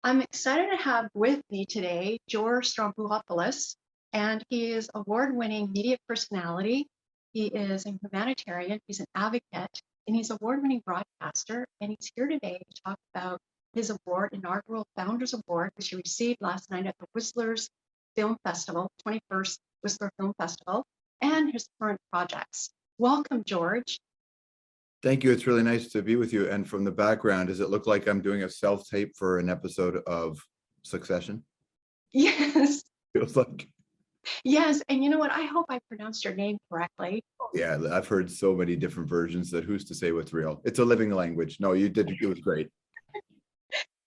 I'm excited to have with me today George Stroumboulopoulos, and he is award-winning media personality. He is a humanitarian, he's an advocate, and he's award-winning broadcaster. And he's here today to talk about his award, inaugural Founders Award, which he received last night at the Whistler's Film Festival, 21st Whistler Film Festival, and his current projects. Welcome, George. Thank you. It's really nice to be with you. And from the background, does it look like I'm doing a self-tape for an episode of Succession? Yes. Feels like. Yes, and you know what? I hope I pronounced your name correctly. Yeah, I've heard so many different versions that who's to say what's real? It's a living language. No, you did. It was great.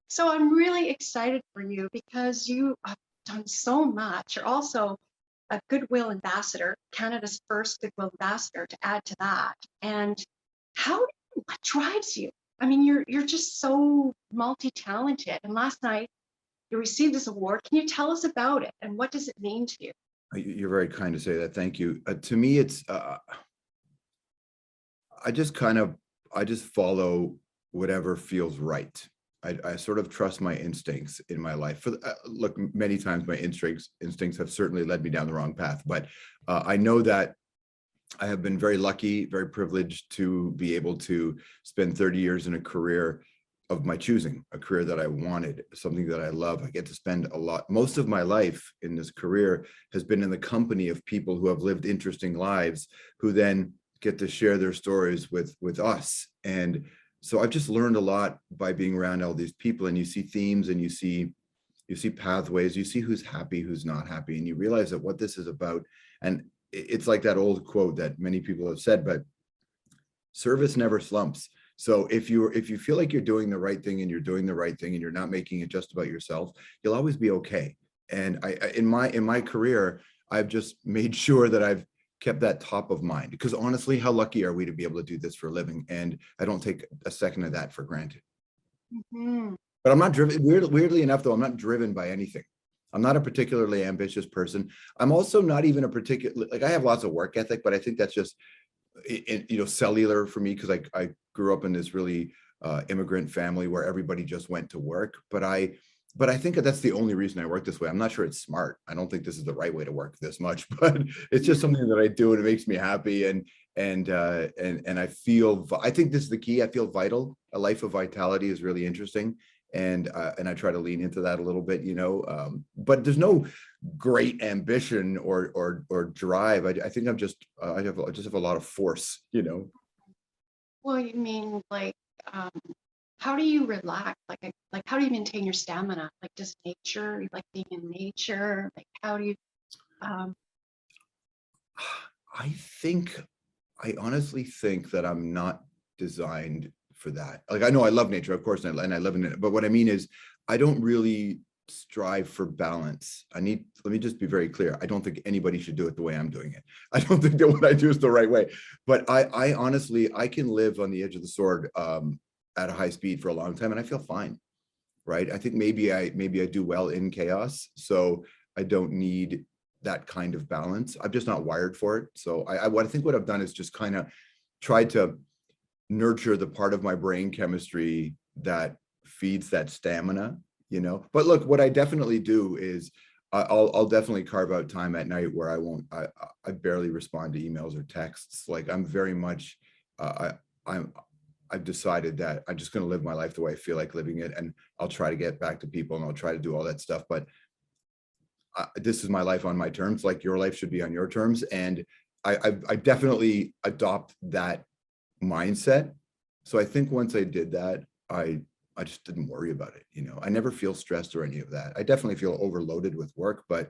So I'm really excited for you because you have done so much. You're also a Goodwill Ambassador, Canada's first Goodwill Ambassador, to add to that. And what drives you? I mean, you're just so multi-talented. And last night you received this award. Can you tell us about it and what does it mean to you? You're very kind to say that. Thank you. To me, it's I just follow whatever feels right. I sort of trust my instincts in my life. Look, many times my instincts have certainly led me down the wrong path, but I know that I have been very lucky, very privileged to be able to spend 30 years in a career of my choosing, a career that I wanted, something that I love. I get to spend most of my life in this career has been in the company of people who have lived interesting lives, who then get to share their stories with us. And so I've just learned a lot by being around all these people, and you see themes and you see pathways, you see who's happy, who's not happy, and you realize that what this is about. And it's like that old quote that many people have said, but service never slumps. So if you feel like you're doing the right thing and you're doing the right thing and you're not making it just about yourself, you'll always be okay. And in my career, I've just made sure that I've kept that top of mind, because honestly, how lucky are we to be able to do this for a living? And I don't take a second of that for granted. Mm-hmm. But I'm not driven, weirdly enough, though, I'm not driven by anything. I'm not a particularly ambitious person. I'm also not even a particular, like, I have lots of work ethic, but I think that's just, cellular for me, because I grew up in this really immigrant family where everybody just went to work. But I think that's the only reason I work this way. I'm not sure it's smart. I don't think this is the right way to work this much, but it's just something that I do and it makes me happy. And I think this is the key. I feel vital. A life of vitality is really interesting. And I try to lean into that a little bit, but there's no great ambition or drive. I think I just have a lot of force, Well, you mean like, how do you relax? Like how do you maintain your stamina? Like just nature, you like being in nature? Like how do you, I honestly think that I'm not designed for that. Like, I know I love nature, of course, and I live in it. But what I mean is, I don't really strive for balance. Let me just be very clear. I don't think anybody should do it the way I'm doing it. I don't think that what I do is the right way. But I honestly, I can live on the edge of the sword at a high speed for a long time, and I feel fine, right? I think maybe I do well in chaos, so I don't need that kind of balance. I'm just not wired for it. So I think what I've done is just kind of tried to nurture the part of my brain chemistry that feeds that stamina, But look, what I definitely do is I'll definitely carve out time at night where I barely respond to emails or texts. Like, I'm very much, I've decided that I'm just going to live my life the way I feel like living it. And I'll try to get back to people and I'll try to do all that stuff. But this is my life on my terms, like your life should be on your terms. And I definitely adopt that mindset. So I think once I did that, I just didn't worry about it. I never feel stressed or any of that. I definitely feel overloaded with work, but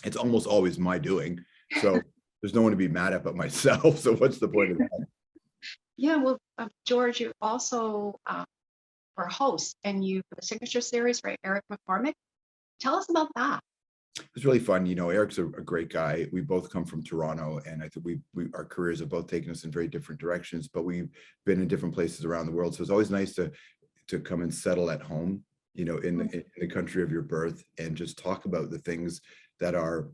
it's almost always my doing. So there's no one to be mad at but myself. So what's the point of that? Yeah, well, George, you also are a host, and you for the signature series, right? Eric McCormack. Tell us about that. It's really fun. Eric's a great guy. We both come from Toronto, and I think our careers have both taken us in very different directions, but we've been in different places around the world. So it's always nice to come and settle at home, in the country of your birth, and just talk about the things that are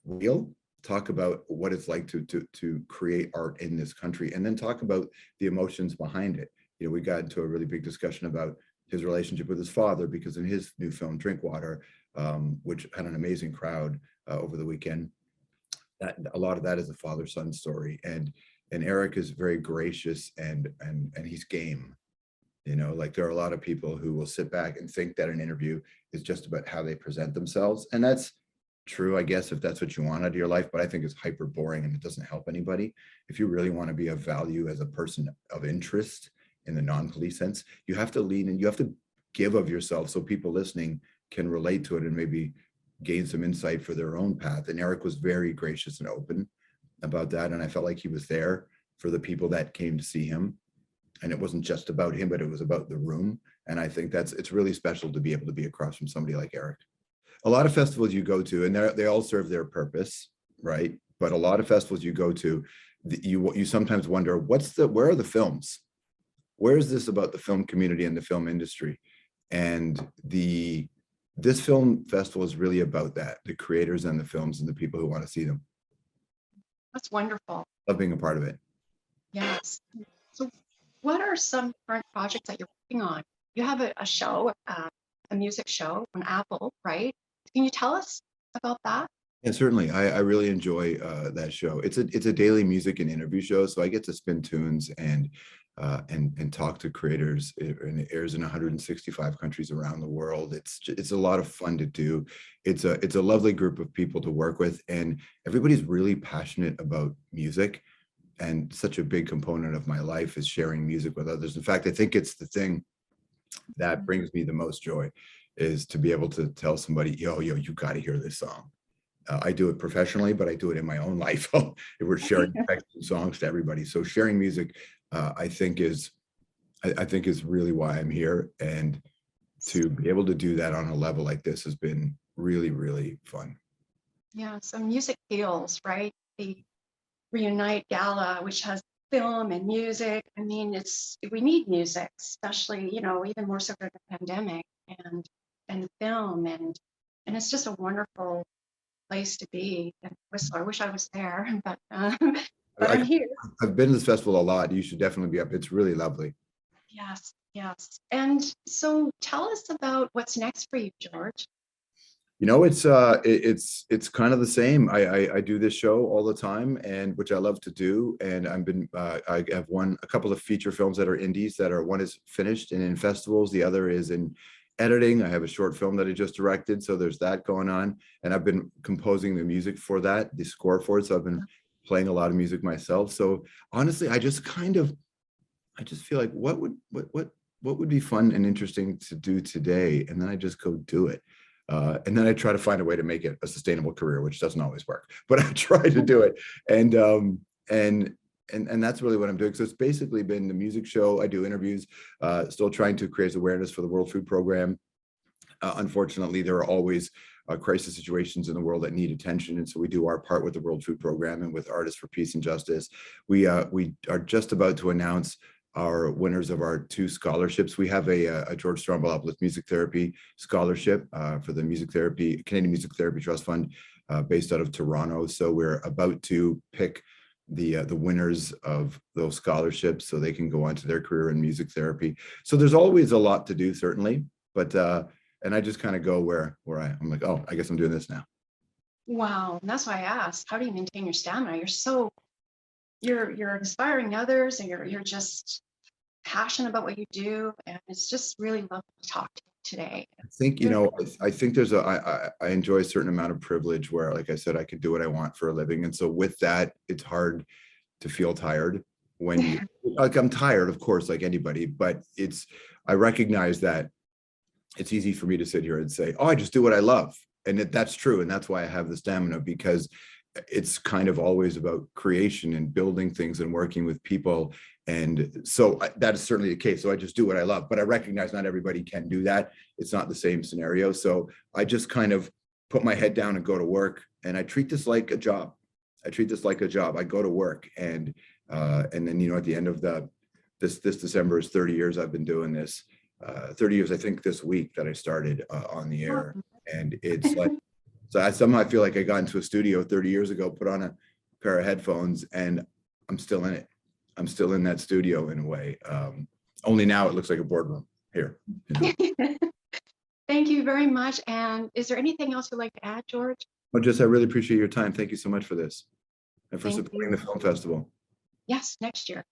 real, talk about what it's like to create art in this country, and then talk about the emotions behind it. We got into a really big discussion about his relationship with his father, because in his new film Drinkwater, which had an amazing crowd over the weekend, that a lot of that is a father-son story. And Eric is very gracious and he's game. You know, like there are a lot of people who will sit back and think that an interview is just about how they present themselves. And that's true, I guess, if that's what you want out of your life, but I think it's hyper boring and it doesn't help anybody. If you really want to be of value as a person of interest in the non-police sense, you have to lean and you have to give of yourself so people listening can relate to it and maybe gain some insight for their own path. And Eric was very gracious and open about that. And I felt like he was there for the people that came to see him. And it wasn't just about him, but it was about the room. And I think it's really special to be able to be across from somebody like Eric. A lot of festivals you go to, and they all serve their purpose, right? But a lot of festivals you go to, you sometimes wonder, where are the films? Where is this about the film community and the film industry? And this film festival is really about that, the creators and the films and the people who want to see them. That's wonderful. Love being a part of it. Yes. So what are some current projects that you're working on? You have a show, a music show on Apple, right? Can you tell us about that? Yeah, certainly. I really enjoy that show. It's a daily music and interview show, so I get to spin tunes and talk to creators. It airs in 165 countries around the world. It's a lot of fun to do. It's a lovely group of people to work with, and everybody's really passionate about music. And such a big component of my life is sharing music with others. In fact, I think it's the thing that brings me the most joy, is to be able to tell somebody, yo, you got to hear this song. I do it professionally, but I do it in my own life. We're sharing songs to everybody. So sharing music, I think is really why I'm here. And to be able to do that on a level like this has been really, really fun. Yeah, so music heals, right? The NITE Gala, which has film and music. I mean, we need music, especially, even more so for the pandemic and the film, and it's just a wonderful place to be. And Whistler, I wish I was there, but I'm here. I've been to this festival a lot. You should definitely be up. It's really lovely. Yes, yes. And so tell us about what's next for you, George. It's kind of the same. I do this show all the time, and which I love to do. And I have a couple of feature films that are indies one is finished and in festivals. The other is in editing. I have a short film that I just directed. So there's that going on. And I've been composing the music for that, the score for it. So I've been playing a lot of music myself. So honestly, I just feel like what would be fun and interesting to do today? And then I just go do it. And then I try to find a way to make it a sustainable career, which doesn't always work, but I try to do it. And that's really what I'm doing. So it's basically been the music show. I do interviews, still trying to create awareness for the World Food Program. Unfortunately, there are always crisis situations in the world that need attention. And so we do our part with the World Food Program and with Artists for Peace and Justice. We are just about to announce our winners of our 2 scholarships. We have a George Stroumboulopoulos Music Therapy Scholarship for the Canadian Music Therapy Trust Fund based out of Toronto. So we're about to pick the winners of those scholarships so they can go on to their career in music therapy. So there's always a lot to do, certainly, but and I just kind of go where I'm like, oh, I guess I'm doing this now. Wow, and that's why I asked, how do you maintain your stamina? You're inspiring others, and you're just passionate about what you do, and it's just really lovely to talk to you today. I think I think I enjoy a certain amount of privilege where, like I said, I could do what I want for a living, and so with that, it's hard to feel tired when you like. I'm tired, of course, like anybody, but I recognize that it's easy for me to sit here and say, oh, I just do what I love, and that's true, and that's why I have the stamina, because it's kind of always about creation and building things and working with people. And so that is certainly the case. So I just do what I love, but I recognize not everybody can do that. It's not the same scenario. So I just kind of put my head down and go to work, and I treat this like a job. I go to work, and then, at the end of this December is 30 years I've been doing this. 30 years, I think, this week that I started on the air. And it's like, so I somehow feel like I got into a studio 30 years ago, put on a pair of headphones, and I'm still in it. I'm still in that studio in a way. Only now it looks like a boardroom. here. You know? Thank you very much. And is there anything else you'd like to add, George? Well, just I really appreciate your time. Thank you so much for this and for Thank supporting you. the film festival. Yes, next year.